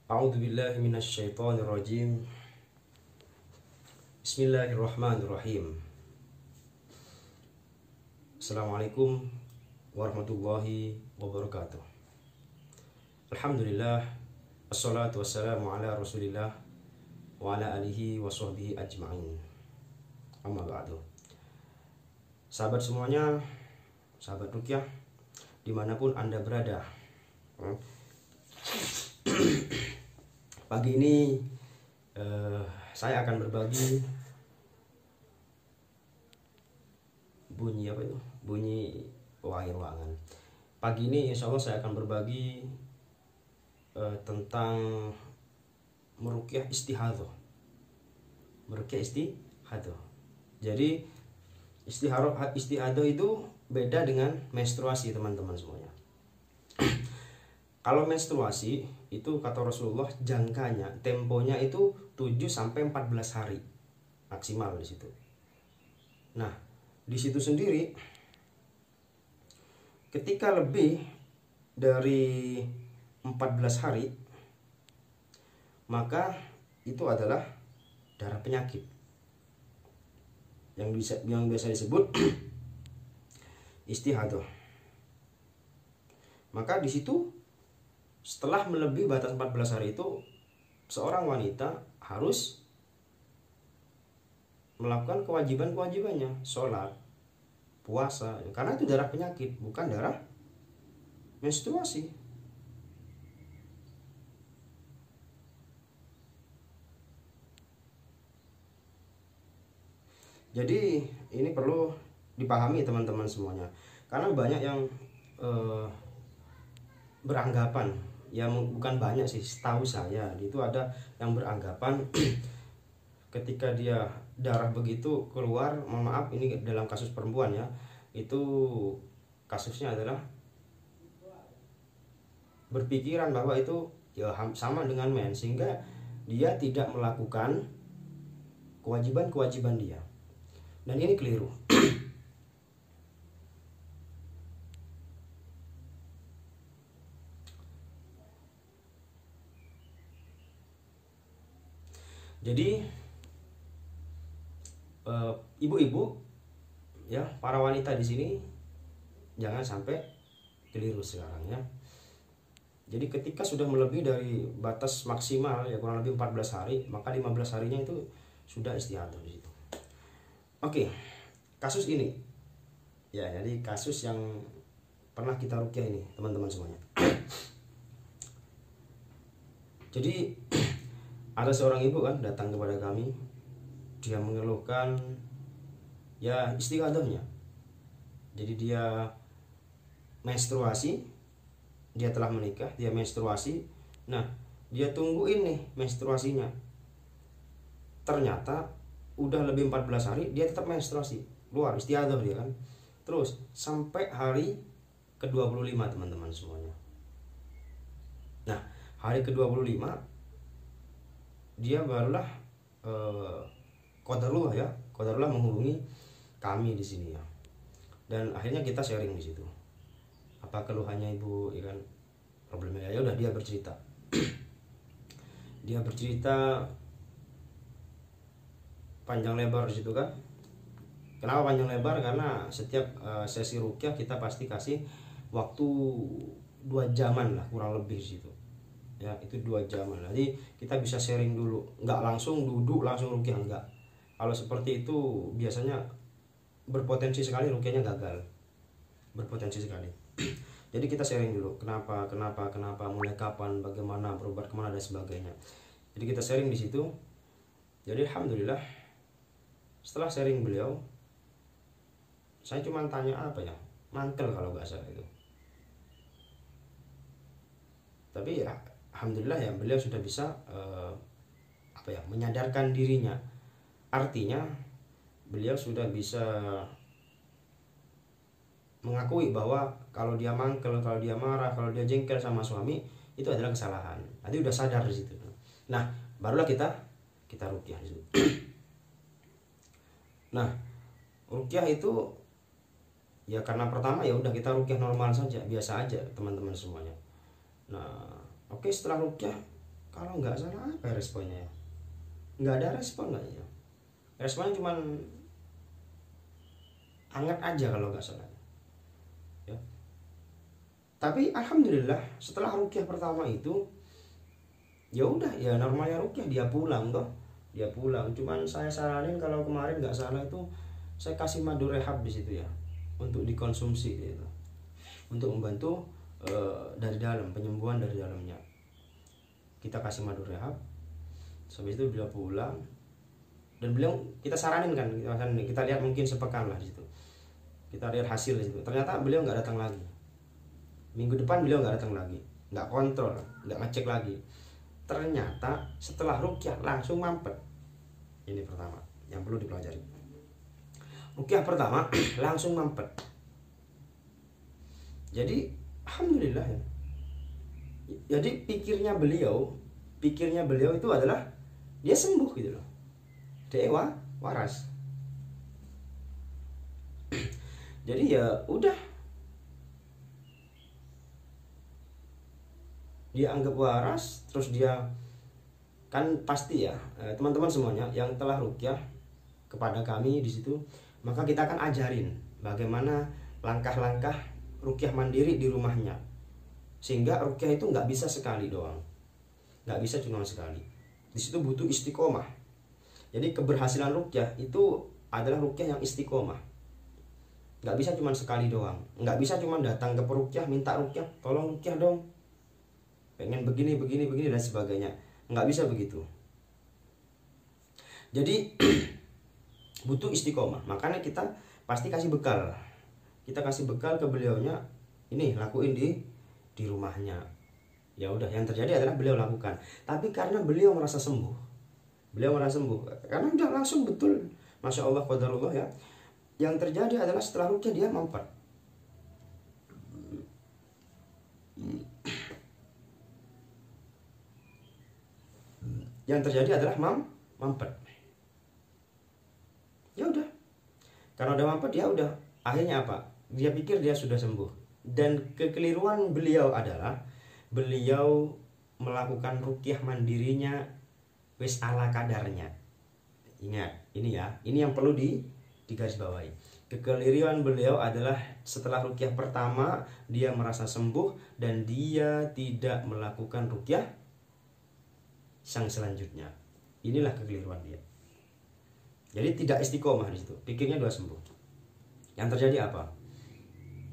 A'udzubillahi minasyaitonirrajim. Bismillahirrahmanirrahim. Assalamualaikum warahmatullahi wabarakatuh. Alhamdulillah, wassalatu wassalamu ala rasulillah wa ala alihi wa sahbihi ajma'in. Amma ba'du. Sahabat semuanya, sahabat ruqyah dimanapun Anda berada, pagi ini saya akan berbagi bunyi wangi-wangan. Pagi ini insya Allah saya akan berbagi tentang meruqyah istihadhah. Meruqyah istihadhah. Jadi istihadhah itu beda dengan menstruasi, teman-teman semuanya. Kalau menstruasi itu kata Rasulullah jangkanya, temponya itu 7 sampai 14 hari maksimal di situ. Nah, di situ sendiri ketika lebih dari 14 hari maka itu adalah darah penyakit yang biasa disebut istihadhah. Maka di situ setelah melebihi batas 14 hari itu seorang wanita harus melakukan kewajiban-kewajibannya, sholat, puasa, karena itu darah penyakit, bukan darah menstruasi. Jadi ini perlu dipahami teman-teman semuanya, karena banyak yang beranggapan, ya bukan banyak sih, setahu saya itu ada yang beranggapan ketika dia darah begitu keluar, mohon maaf ini dalam kasus perempuan ya, itu kasusnya adalah berpikiran bahwa itu ya sama dengan mens, sehingga dia tidak melakukan kewajiban-kewajiban dia, dan ini keliru. Jadi ibu-ibu ya, para wanita di sini jangan sampai keliru sekarang ya. Jadi ketika sudah melebihi dari batas maksimal ya kurang lebih 14 hari, maka 15 harinya itu sudah istihadhah di situ. Oke, kasus ini ya, jadi kasus yang pernah kita ruqyah ini teman-teman semuanya. Jadi ada seorang ibu kan datang kepada kami, dia mengeluhkan ya istihadhahnya. Jadi dia menstruasi, dia telah menikah, dia menstruasi. Nah, dia tungguin nih menstruasinya. Ternyata udah lebih 14 hari dia tetap menstruasi, keluar istihadhah dia kan. Terus sampai hari ke-25 teman-teman semuanya. Nah, hari ke-25 dia barulah qadarullah menghubungi kami di sini ya, dan akhirnya kita sharing di situ apa keluhannya ibu, ya kan, problemnya. Ya udah, dia bercerita dia bercerita panjang lebar di situ kan. Kenapa panjang lebar? Karena setiap sesi ruqyah kita pasti kasih waktu 2 jaman lah kurang lebih di situ ya, itu 2 jam. Jadi kita bisa sharing dulu, nggak langsung duduk langsung ruqyah, enggak. Kalau seperti itu biasanya berpotensi sekali ruqyahnya gagal, berpotensi sekali. Jadi kita sharing dulu, kenapa, mulai kapan, bagaimana, berobat kemana dan sebagainya. Jadi kita sharing di situ. Jadi alhamdulillah setelah sharing beliau, saya cuma tanya apa ya, mantel kalau nggak salah itu. Tapi ya alhamdulillah ya, beliau sudah bisa menyadarkan dirinya. Artinya beliau sudah bisa mengakui bahwa kalau dia mangkel, kalau dia marah, kalau dia jengkel sama suami itu adalah kesalahan. Nanti udah sadar di situ. Nah, barulah kita ruqyah di situ. Nah, ruqyah itu ya karena pertama ya udah kita ruqyah normal saja, biasa aja teman-teman semuanya. Nah, oke, setelah ruqyah kalau nggak salah apa responnya ya, nggak ada respon nggak ya, responnya cuman hangat aja kalau nggak salah ya. Tapi alhamdulillah setelah rukyah pertama itu ya udah ya normalnya rukyah, dia pulang toh, dia pulang. Cuman saya saranin kalau kemarin nggak salah itu saya kasih madu rehab di situ ya, untuk dikonsumsi gitu, untuk membantu dari dalam, penyembuhan dari dalamnya. Kita kasih madu rehab, habis itu beliau pulang, dan beliau kita saranin kan, kita lihat mungkin sepekan lah di situ, kita lihat hasil di situ. Ternyata beliau nggak datang lagi. Minggu depan beliau nggak datang lagi, nggak kontrol, nggak ngecek lagi. Ternyata setelah rukyah langsung mampet. Ini pertama yang perlu dipelajari. Rukyah pertama langsung mampet. Jadi alhamdulillah ya. Jadi pikirnya beliau itu adalah dia sembuh gitu loh. Dewa waras. Jadi ya udah, dia anggap waras, terus dia kan pasti ya teman-teman semuanya yang telah rukyah kepada kami di situ, maka kita akan ajarin bagaimana langkah-langkah rukyah mandiri di rumahnya, sehingga rukyah itu nggak bisa sekali doang, nggak bisa cuma sekali. Di situ butuh istiqomah. Jadi keberhasilan rukyah itu adalah rukyah yang istiqomah. Nggak bisa cuma sekali doang, nggak bisa cuma datang ke perukyah minta rukyah, tolong rukyah dong, pengen begini dan sebagainya. Nggak bisa begitu. Jadi butuh istiqomah. Makanya kita pasti kasih bekal. Kita kasih bekal ke beliaunya, ini lakuin di rumahnya. Ya udah, yang terjadi adalah beliau lakukan. Tapi karena beliau merasa sembuh, karena udah langsung betul, masya Allah, qadarullah ya. Yang terjadi adalah setelah rukyah dia mampet. Yang terjadi adalah mampet. Ya udah, karena udah mampet dia udah, akhirnya apa? Dia pikir dia sudah sembuh. Dan kekeliruan beliau adalah beliau melakukan rukyah mandirinya wis ala kadarnya. Ingat, ini ya, ini yang perlu digarisbawahi. Kekeliruan beliau adalah setelah rukyah pertama dia merasa sembuh dan dia tidak melakukan rukyah sang selanjutnya. Inilah kekeliruan dia. Jadi tidak istiqomah di situ. Pikirnya udah sembuh. Yang terjadi apa?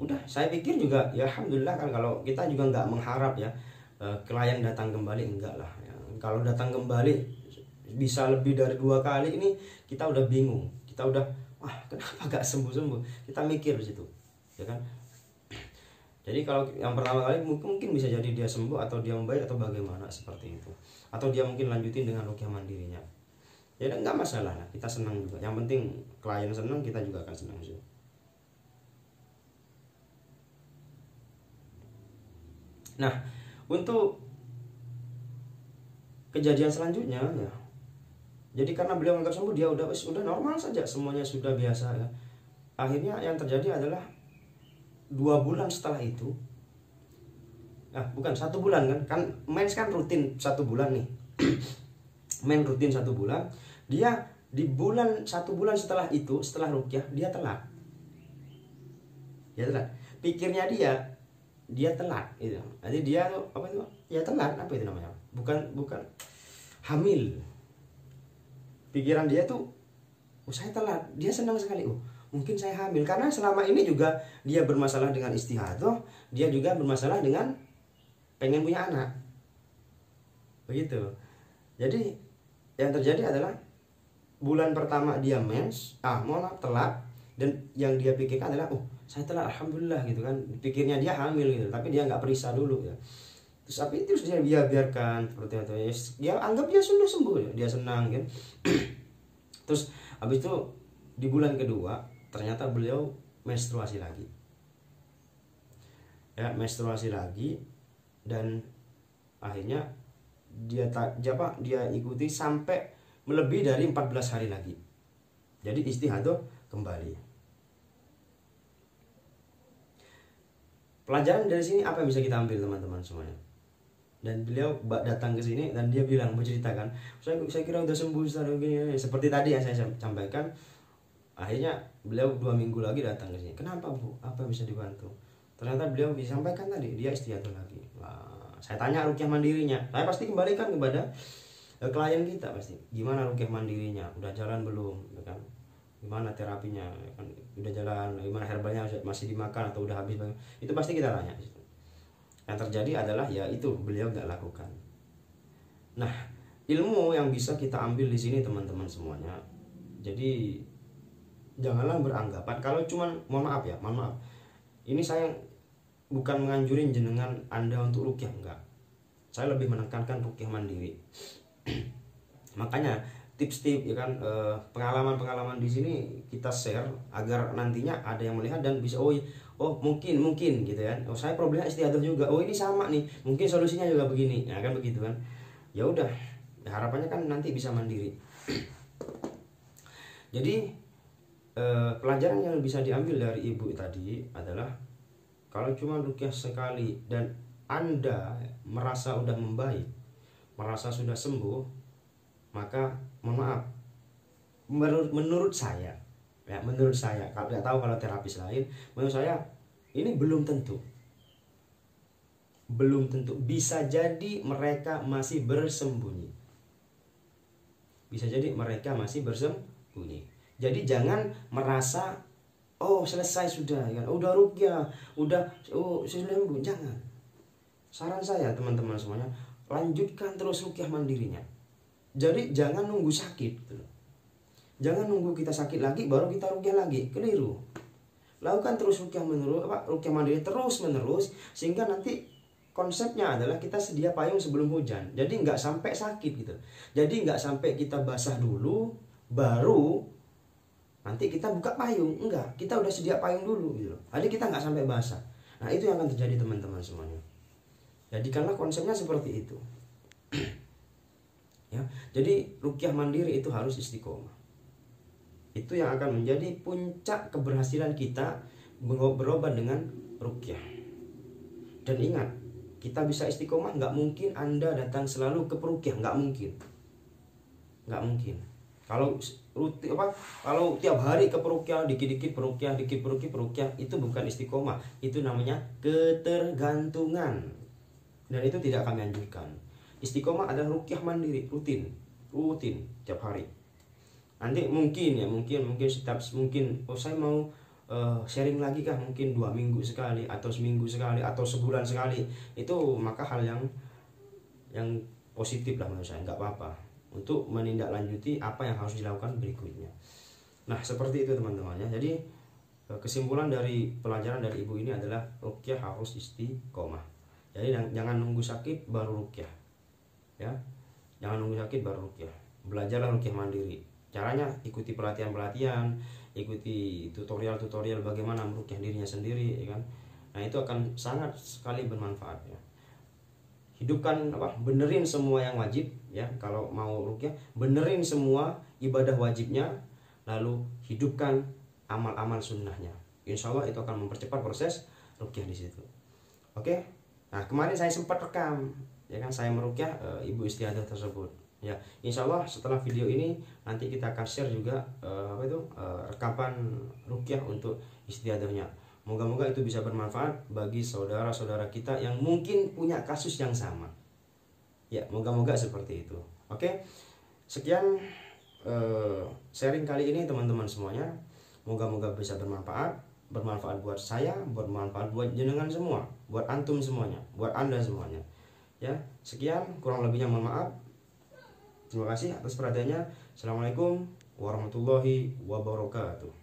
Udah, saya pikir juga ya alhamdulillah kan, kalau kita juga nggak mengharap ya klien datang kembali, enggak lah ya. Kalau datang kembali bisa lebih dari 2 kali, ini kita udah bingung. Kita udah, wah kenapa gak sembuh-sembuh? Kita mikir di situ, ya kan? Jadi kalau yang pertama kali mungkin bisa jadi dia sembuh atau dia membaik atau bagaimana seperti itu. Atau dia mungkin lanjutin dengan rukyah mandirinya. Ya enggak masalah lah, kita senang juga. Yang penting klien senang, kita juga akan senang juga. Nah, untuk kejadian selanjutnya ya. Jadi karena beliau menganggap sembuh, dia udah normal saja, semuanya sudah biasa ya. Akhirnya yang terjadi adalah 2 bulan setelah itu, bukan 1 bulan kan mens kan rutin 1 bulan nih. Men rutin 1 bulan, dia di 1 bulan setelah itu, setelah rukyah, dia telat. Pikirnya dia telat itu. Jadi dia apa itu? Ya telat, apa itu namanya? Bukan hamil. Pikiran dia tuh, saya telat. Dia senang sekali. Mungkin saya hamil, karena selama ini juga dia bermasalah dengan istihadah, dia juga bermasalah dengan pengen punya anak. Begitu. Jadi yang terjadi adalah bulan pertama dia mens, telat, dan yang dia pikirkan adalah saya telat alhamdulillah gitu kan. Pikirnya dia hamil gitu, tapi dia nggak periksa dulu ya. Terus dia biarkan seperti itu. Dia anggap dia sudah sembuh, dia senang kan. Terus habis itu di bulan kedua ternyata beliau menstruasi lagi. Ya, menstruasi lagi, dan akhirnya dia ikuti sampai melebihi dari 14 hari lagi. Jadi istihadah kembali. Pelajaran dari sini apa yang bisa kita ambil teman-teman semuanya? Dan beliau datang ke sini dan dia bilang, menceritakan, saya kira udah sembuh Ustaz, begini. Seperti tadi yang saya sampaikan. Akhirnya beliau 2 minggu lagi datang ke sini. Kenapa Bu? Apa bisa dibantu? Ternyata beliau disampaikan tadi dia istiadah lagi. Nah, saya tanya rukyah mandirinya, saya pasti kembalikan kepada klien kita pasti. Gimana rukyah mandirinya? Udah jalan belum? Ya kan? Gimana terapinya? Ya kan? Udah jalan? Gimana herbalnya masih dimakan atau udah habis? Itu pasti kita tanya. Yang terjadi adalah ya itu beliau nggak lakukan. Nah, ilmu yang bisa kita ambil di sini teman-teman semuanya. Jadi janganlah beranggapan kalau cuman mohon maaf. Ini saya bukan menganjurin jenengan Anda untuk rukyah, enggak. Saya lebih menekankan rukyah mandiri. Makanya tips-tips ya kan, pengalaman-pengalaman di sini kita share agar nantinya ada yang melihat dan bisa mungkin gitu kan. Saya problemnya istiadah juga. Ini sama nih. Mungkin solusinya juga begini. Ya kan begitu kan. Ya udah. Harapannya kan nanti bisa mandiri. Jadi pelajaran yang bisa diambil dari ibu tadi adalah kalau cuma rukyah sekali dan Anda merasa udah membaik, merasa sudah sembuh, maka mohon maaf, menurut saya, kalau nggak tahu kalau terapis lain, menurut saya ini belum tentu. Bisa jadi mereka masih bersembunyi. Jadi jangan merasa selesai sudah ya, udah rukyah, sudah sembuh. Jangan. Saran saya teman-teman semuanya, lanjutkan terus rukyah mandirinya. Jadi jangan nunggu sakit gitu. Jangan nunggu kita sakit lagi baru kita rukyah lagi, keliru. Lakukan terus rukyah mandiri terus menerus sehingga nanti konsepnya adalah kita sedia payung sebelum hujan. Jadi nggak sampai sakit gitu. Jadi nggak sampai kita basah dulu baru nanti kita buka payung. Enggak, kita udah sedia payung dulu gitu. Jadi kita nggak sampai basah. Nah itu yang akan terjadi teman-teman semuanya. Jadikanlah konsepnya seperti itu. Ya, jadi rukyah mandiri itu harus istiqomah. Itu yang akan menjadi puncak keberhasilan kita berobat dengan rukyah. Dan ingat, kita bisa istiqomah, nggak mungkin Anda datang selalu ke perukyah, nggak mungkin. Kalau tiap hari ke perukyah, dikit-dikit perukyah, itu bukan istiqomah, itu namanya ketergantungan. Dan itu tidak kami anjurkan. Istiqomah adalah rukyah mandiri, rutin tiap hari. Nanti mungkin saya mau sharing lagi kah, mungkin 2 minggu sekali atau seminggu sekali atau sebulan sekali, itu maka hal yang positif lah menurut saya, nggak apa-apa untuk menindaklanjuti apa yang harus dilakukan berikutnya. Nah seperti itu teman-teman ya. Jadi kesimpulan dari pelajaran dari ibu ini adalah rukyah harus istiqomah. Jadi jangan nunggu sakit baru rukyah ya, belajarlah rukyah mandiri. Caranya ikuti pelatihan-pelatihan, ikuti tutorial-tutorial bagaimana merukyah dirinya sendiri ya kan. Nah itu akan sangat sekali bermanfaat ya. Hidupkan benerin semua yang wajib ya, kalau mau rukyah benerin semua ibadah wajibnya, lalu hidupkan amal-amal sunnahnya. Insya Allah itu akan mempercepat proses rukyah di situ. Oke. Nah kemarin saya sempat rekam ya kan, saya merukyah ibu istiadah tersebut ya. Insya Allah setelah video ini nanti kita akan share juga rekapan rukyah untuk istiadahnya. Moga-moga itu bisa bermanfaat bagi saudara-saudara kita yang mungkin punya kasus yang sama ya. Moga-moga seperti itu. Oke, sekian sharing kali ini teman-teman semuanya. Moga-moga bisa bermanfaat buat saya, bermanfaat buat jenengan semua, buat antum semuanya, buat anda semuanya ya. Sekian, kurang lebihnya mohon maaf. Terima kasih atas perhatiannya. Assalamualaikum warahmatullahi wabarakatuh.